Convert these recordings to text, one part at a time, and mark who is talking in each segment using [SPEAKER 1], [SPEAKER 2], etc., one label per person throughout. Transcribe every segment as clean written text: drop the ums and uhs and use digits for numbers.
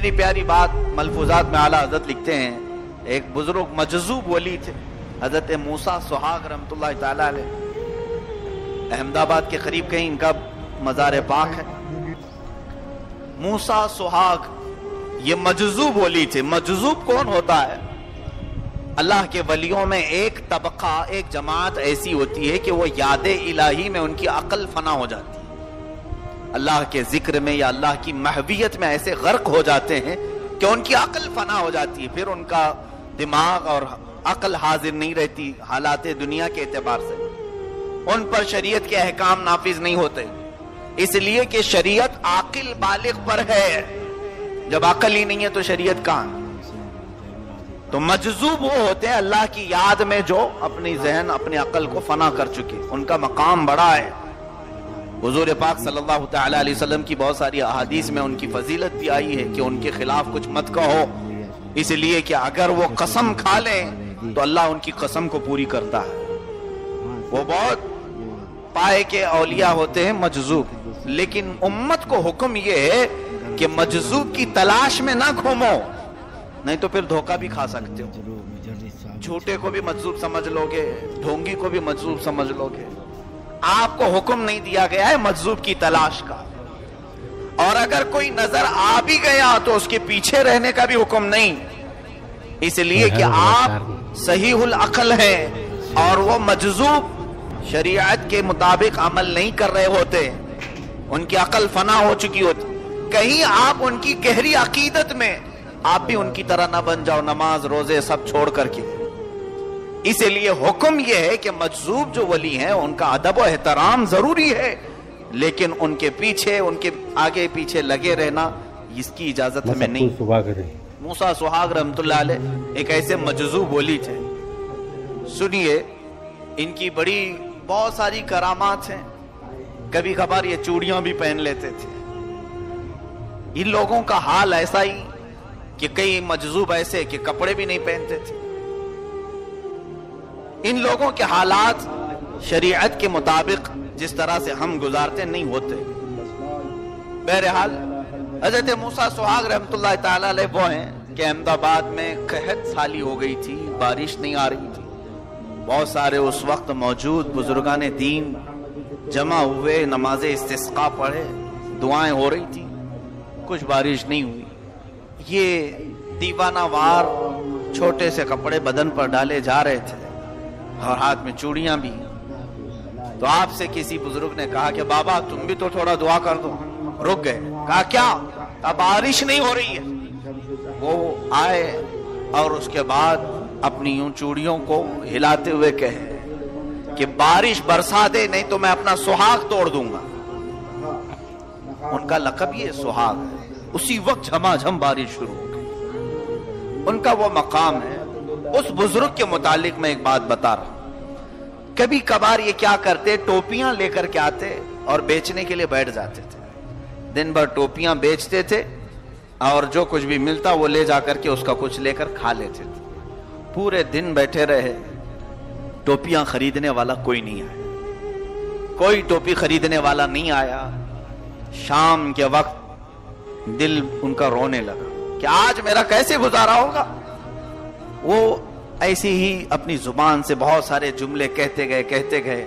[SPEAKER 1] اتنی پیاری بات ملفوظات میں اعلیٰ حضرت لکھتے ہیں، ایک بزرگ مجذوب ولی تھے حضرت موسیٰ سہاگ رحمۃ اللہ تعالی علیہ، احمد آباد کے قریب کہیں ان کا مزار پاک ہے۔ موسیٰ سہاگ یہ مجذوب ولی تھے۔ مجذوب کون ہوتا ہے؟ اللہ کے ولیوں میں ایک طبقہ، ایک جماعت ایسی ہوتی ہے کہ وہ یاد الہی میں ان کی عقل فنا ہو جاتی ہے، اللہ کے ذکر میں یا اللہ کی محویت میں ایسے غرق ہو جاتے ہیں کہ ان کی عقل فنا ہو جاتی ہے، پھر ان کا دماغ اور عقل حاضر نہیں رہتی حالات دنیا کے اعتبار سے، ان پر شریعت کے احکام نافذ نہیں ہوتے، اس لیے کہ شریعت عاقل بالغ پر ہے، جب عقل ہی نہیں ہے تو شریعت کہاں؟ تو مجذوب وہ ہوتے ہیں اللہ کی یاد میں جو اپنی ذہن اپنی عقل کو فنا کر چکے، ان کا مقام بڑا ہے۔ حضور پاک صلی اللہ تعالی علیہ وسلم کی بہت ساری احادیث میں ان کی فضیلت بھی آئی ہے کہ ان کے خلاف کچھ مت کہو، اس لیے کہ اگر وہ قسم کھا لیں تو اللہ ان کی قسم کو پوری کرتا ہے۔ وہ بہت پائے کے اولیاء ہوتے ہیں مجذوب، لیکن امت کو حکم یہ ہے کہ مجذوب کی تلاش میں نہ گھومو، نہیں تو پھر دھوکہ بھی کھا سکتے ہو، جھوٹے کو بھی مجذوب سمجھ لو گے، ڈھونگی کو بھی مجذوب سمجھ لو گے۔ آپ کو حکم نہیں دیا گیا ہے مجذوب کی تلاش کا، اور اگر کوئی نظر آ بھی گیا تو اس کے پیچھے رہنے کا بھی حکم نہیں، اس لیے کہ آپ صحیح العقل ہیں اور وہ مجذوب شریعت کے مطابق عمل نہیں کر رہے ہوتے، ان کی عقل فنا ہو چکی ہوتی۔ کہیں آپ ان کی گہری عقیدت میں آپ بھی ان کی طرح نہ بن جاؤ، نماز روزے سب چھوڑ کر کے۔ اس لیے حکم یہ ہے کہ مجذوب جو ولی ہیں ان کا ادب و احترام ضروری ہے، لیکن ان کے پیچھے، ان کے آگے پیچھے لگے رہنا اس کی اجازت ہمیں نہیں۔ موسیٰ سہاگ رحمۃ اللہ علیہ ایک ایسے مجذوب ولی تھے، سنیے ان کی بڑی بہت ساری کرامات ہیں، کبھی کبھار یہ چوڑیاں بھی پہن لیتے تھے۔ ان لوگوں کا حال ایسا ہی کہ کئی مجذوب ایسے کہ کپڑے بھی نہیں پہنتے تھے۔ ان لوگوں کے حالات شریعت کے مطابق جس طرح سے ہم گزارتے نہیں ہوتے۔ بہرحال حضرت موسیٰ سہاگ رحمۃ اللہ تعالی علیہ وہ ہیں کہ احمد آباد میں قحط سالی ہو گئی تھی، بارش نہیں آ رہی تھی، بہت سارے اس وقت موجود بزرگان دین جمع ہوئے، نماز استسقاء پڑھے، دعائیں ہو رہی تھی، کچھ بارش نہیں ہوئی۔ یہ دیوانہ وار چھوٹے سے کپڑے بدن پر ڈالے جا رہے تھے اور ہاتھ میں چوڑیاں بھی۔ تو آپ سے کسی بزرگ نے کہا کہ بابا تم بھی تو تھوڑا دعا کر دو۔ رک گئے، کہا کیا؟ اب بارش نہیں ہو رہی ہے۔ وہ آئے اور اس کے بعد اپنی یوں چوڑیوں کو ہلاتے ہوئے کہے کہ بارش برسا دے نہیں تو میں اپنا سہاگ توڑ دوں گا۔ ان کا لقب یہ سہاگ ہے۔ اسی وقت جھماجھم بارش شروع ہو گئی۔ ان کا وہ مقام ہے۔ اس بزرگ کے متعلق میں ایک بات بتا رہا ہوں، کبھی کبھار یہ کیا کرتے، ٹوپیاں لے کر کے آتے اور بیچنے کے لیے بیٹھ جاتے تھے، دن بھر ٹوپیاں بیچتے تھے اور جو کچھ بھی ملتا وہ لے جا کر کے اس کا کچھ لے کر کھا لیتے تھے۔ پورے دن بیٹھے رہے، ٹوپیاں خریدنے والا کوئی نہیں آیا، کوئی ٹوپی خریدنے والا نہیں آیا۔ شام کے وقت دل ان کا رونے لگا کہ آج میرا کیسے گزارا ہوگا۔ وہ ایسی ہی اپنی زبان سے بہت سارے جملے کہتے گئے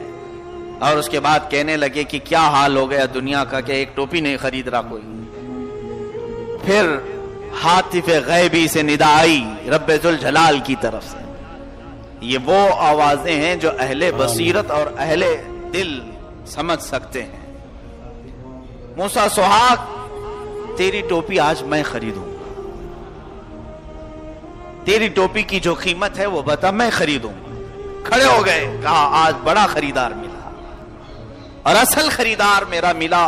[SPEAKER 1] اور اس کے بعد کہنے لگے کہ کیا حال ہو گیا دنیا کا کہ ایک ٹوپی نہیں خرید رہا کوئی۔ پھر ہاتف غیبی سے ندا آئی رب ذوالجلال کی طرف سے۔ یہ وہ آوازیں ہیں جو اہل بصیرت اور اہل دل سمجھ سکتے ہیں۔ موسیٰ سہاگ تیری ٹوپی آج میں خریدوں گا، تیری ٹوپی کی جو قیمت ہے وہ بتا، میں خریدوں گا۔ کھڑے ہو گئے، کہا آج بڑا خریدار ملا اور اصل خریدار میرا ملا۔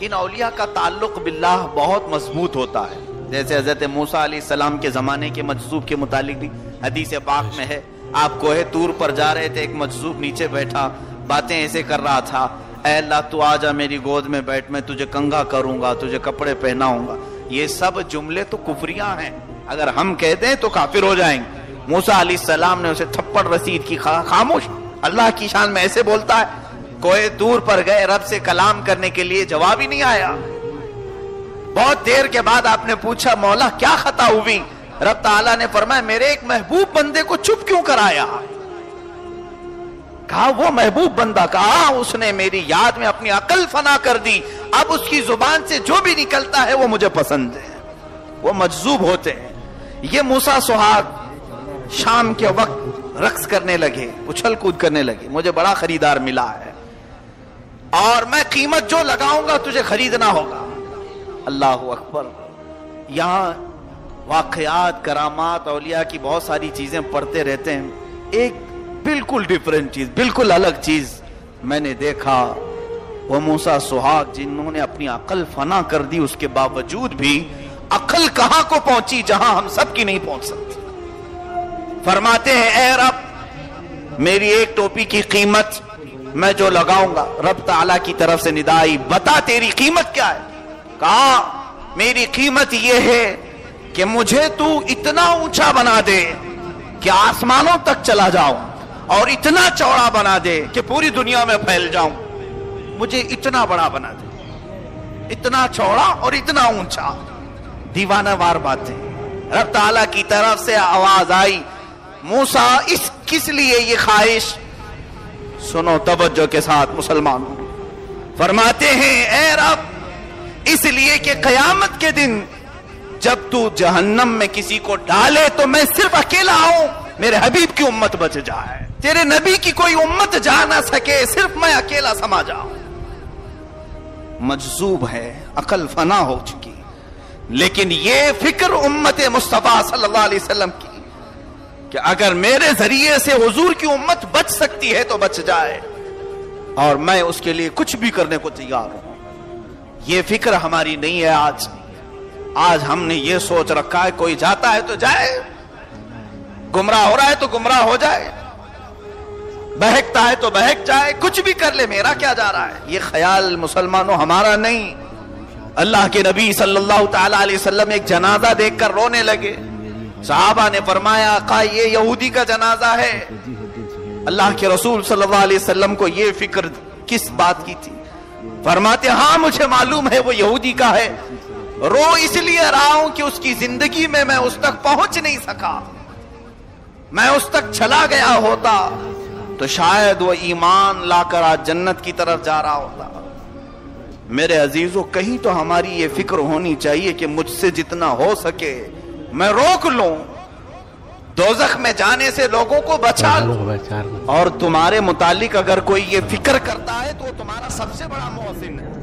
[SPEAKER 1] ان اولیاء کا تعلق باللہ بہت مضبوط ہوتا ہے، جیسے حضرت موسیٰ علیہ السلام کے زمانے کے مجذوب کے متعلق بھی حدیث پاک میں ہے۔ آپ کوہ طور پر جا رہے تھے، ایک مجذوب نیچے بیٹھا باتیں ایسے کر رہا تھا، اے اللہ تو آجا میری گود میں بیٹھ، میں تجھے کنگھا کروں گا، تجھے کپڑے پہناؤں گا۔ یہ سب جملے تو کفریاں ہیں، اگر ہم کہہ دیں تو کافر ہو جائیں گے۔ موسیٰ علیہ السلام نے اسے تھپڑ رسید کی، خاموش، اللہ کی شان میں ایسے بولتا ہے۔ کوہ طور پر گئے، رب سے کلام کرنے کے لیے، جواب ہی نہیں آیا۔ بہت دیر کے بعد آپ نے پوچھا مولا کیا خطا ہوئی؟ رب تعالیٰ نے فرمایا میرے ایک محبوب بندے کو چپ کیوں کرایا؟ کہا وہ محبوب بندہ، کہا اس نے میری یاد میں اپنی عقل فنا کر دی، اب اس کی زبان سے جو بھی نکلتا ہے وہ مجھے پسند ہے، وہ مجذوب ہوتے ہیں۔ یہ موسیٰ سہاگ شام کے وقت رقص کرنے لگے، اچھل کود کرنے لگے، مجھے بڑا خریدار ملا ہے اور میں قیمت جو لگاؤں گا تجھے خریدنا ہوگا۔ اللہ اکبر۔ یہاں واقعات، کرامات، اولیاء کی بہت ساری چیزیں پڑھتے رہتے ہیں، ایک بالکل ڈیفرنٹ چیز، بالکل الگ چیز میں نے دیکھا۔ وہ موسیٰ سہاگ جنہوں نے اپنی عقل فنا کر دی، اس کے باوجود بھی عقل کہاں کو پہنچی جہاں ہم سب کی نہیں پہنچ سکتی۔ فرماتے ہیں اے رب میری ایک ٹوپی کی قیمت میں جو لگاؤں گا، رب تعالیٰ کی طرف سے ندا آئی بتا تیری قیمت کیا ہے؟ کہا میری قیمت یہ ہے کہ مجھے تو اتنا اونچا بنا دے کہ آسمانوں تک چلا جاؤں، اور اتنا چوڑا بنا دے کہ پوری دنیا میں پھیل جاؤں۔ مجھے اتنا بڑا بنا دے، اتنا چوڑا اور اتنا اونچا۔ دیوانہ وار باتیں۔ رب تعالیٰ کی طرف سے آواز آئی موسیٰ اس کس لیے یہ خواہش؟ سنو توجہ کے ساتھ مسلمانوں۔ فرماتے ہیں اے رب اس لیے کہ قیامت کے دن جب تو جہنم میں کسی کو ڈالے تو میں صرف اکیلا آؤں، میرے حبیب کی امت بچ جائے، تیرے نبی کی کوئی امت جا نہ سکے، صرف میں اکیلا سما جاؤں۔ مجذوب ہے، عقل فنا ہو چکی، لیکن یہ فکر امت مصطفیٰ صلی اللہ علیہ وسلم کی کہ اگر میرے ذریعے سے حضور کی امت بچ سکتی ہے تو بچ جائے، اور میں اس کے لیے کچھ بھی کرنے کو تیار ہوں۔ یہ فکر ہماری نہیں ہے آج ہم نے یہ سوچ رکھا ہے کوئی جاتا ہے تو جائے، گمراہ ہو رہا ہے تو گمراہ ہو جائے، بہکتا ہے تو بہک جائے، کچھ بھی کر لے، میرا کیا جا رہا ہے۔ یہ خیال مسلمانوں ہمارا نہیں۔ اللہ کے نبی صلی اللہ تعالی علیہ وسلم ایک جنازہ دیکھ کر رونے لگے، صحابہ نے فرمایا آقا یہ یہودی کا جنازہ ہے۔ اللہ کے رسول صلی اللہ علیہ وسلم کو یہ فکر کس بات کی تھی؟ فرماتے ہاں مجھے معلوم ہے وہ یہودی کا ہے، رو اس لیے رہا ہوں کہ اس کی زندگی میں اس تک پہنچ نہیں سکا، میں اس تک چلا گیا ہوتا تو شاید وہ ایمان لا کر آج جنت کی طرف جا رہا ہوتا۔ میرے عزیزو کہیں تو ہماری یہ فکر ہونی چاہیے کہ مجھ سے جتنا ہو سکے میں روک لوں، دوزخ میں جانے سے لوگوں کو بچا لوں۔ اور تمہارے متعلق اگر کوئی یہ فکر کرتا ہے تو وہ تمہارا سب سے بڑا محسن ہے۔